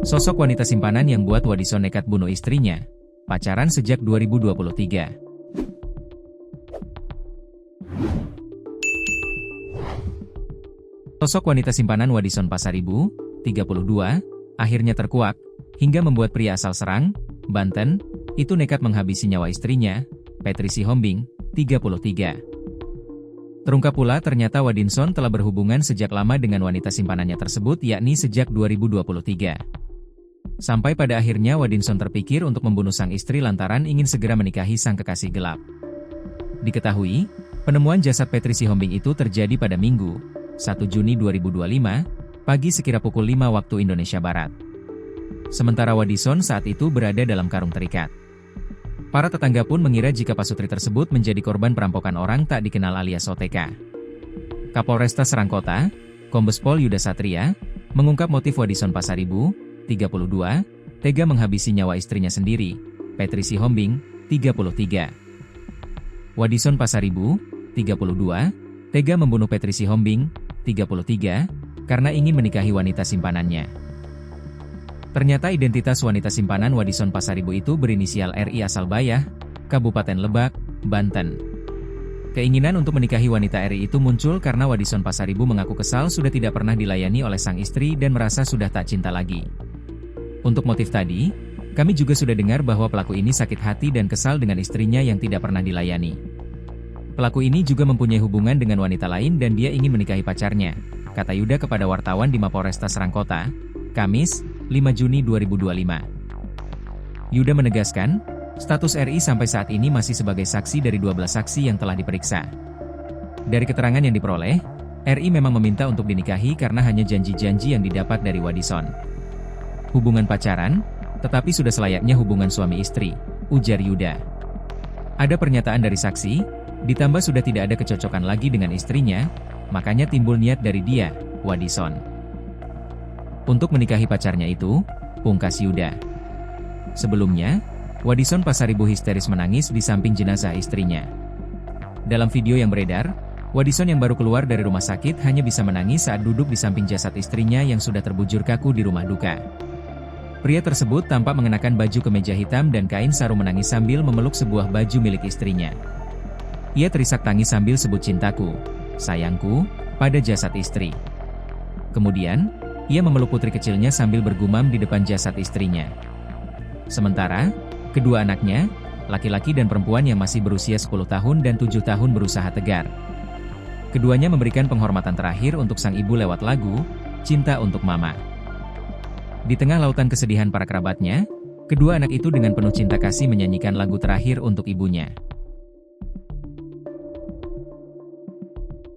Sosok wanita simpanan yang buat Wadison nekat bunuh istrinya. Pacaran sejak 2023. Sosok wanita simpanan Wadison Pasaribu, 32, akhirnya terkuak, hingga membuat pria asal Serang, Banten, itu nekat menghabisi nyawa istrinya, Petri Sihombing, 33. Terungkap pula ternyata Wadison telah berhubungan sejak lama dengan wanita simpanannya tersebut yakni sejak 2023. Sampai pada akhirnya Wadison terpikir untuk membunuh sang istri lantaran ingin segera menikahi sang kekasih gelap. Diketahui, penemuan jasad Petri Sihombing itu terjadi pada Minggu, 1 Juni 2025, pagi sekira pukul 5 waktu Indonesia Barat. Sementara Wadison saat itu berada dalam karung terikat. Para tetangga pun mengira jika pasutri tersebut menjadi korban perampokan orang tak dikenal alias OTK. Kapolresta Serang Kota, Kombes Pol Yuda Satria, mengungkap motif Wadison Pasaribu, 32, tega menghabisi nyawa istrinya sendiri, Petri Sihombing, 33. Wadison Pasaribu, 32, tega membunuh Petri Sihombing, 33, karena ingin menikahi wanita simpanannya. Ternyata identitas wanita simpanan Wadison Pasaribu itu berinisial RI asal Bayah, Kabupaten Lebak, Banten. Keinginan untuk menikahi wanita RI itu muncul karena Wadison Pasaribu mengaku kesal sudah tidak pernah dilayani oleh sang istri dan merasa sudah tak cinta lagi. Untuk motif tadi, kami juga sudah dengar bahwa pelaku ini sakit hati dan kesal dengan istrinya yang tidak pernah dilayani. Pelaku ini juga mempunyai hubungan dengan wanita lain dan dia ingin menikahi pacarnya, kata Yuda kepada wartawan di Mapolresta Serang Kota, Kamis, 5 Juni 2025. Yuda menegaskan, status RI sampai saat ini masih sebagai saksi dari 12 saksi yang telah diperiksa. Dari keterangan yang diperoleh, RI memang meminta untuk dinikahi karena hanya janji-janji yang didapat dari Wadison. Hubungan pacaran, tetapi sudah selayaknya hubungan suami istri, ujar Yuda. Ada pernyataan dari saksi, ditambah sudah tidak ada kecocokan lagi dengan istrinya, makanya timbul niat dari dia, Wadison, untuk menikahi pacarnya itu, pungkas Yuda. Sebelumnya, Wadison Pasaribu histeris menangis di samping jenazah istrinya. Dalam video yang beredar, Wadison yang baru keluar dari rumah sakit hanya bisa menangis saat duduk di samping jasad istrinya yang sudah terbujur kaku di rumah duka. Pria tersebut tampak mengenakan baju kemeja hitam dan kain sarung menangis sambil memeluk sebuah baju milik istrinya. Ia terisak tangis sambil sebut cintaku, sayangku, pada jasad istri. Kemudian, ia memeluk putri kecilnya sambil bergumam di depan jasad istrinya. Sementara, kedua anaknya, laki-laki dan perempuan yang masih berusia 10 tahun dan 7 tahun berusaha tegar. Keduanya memberikan penghormatan terakhir untuk sang ibu lewat lagu, Cinta Untuk Mama. Di tengah lautan kesedihan para kerabatnya, kedua anak itu dengan penuh cinta kasih menyanyikan lagu terakhir untuk ibunya.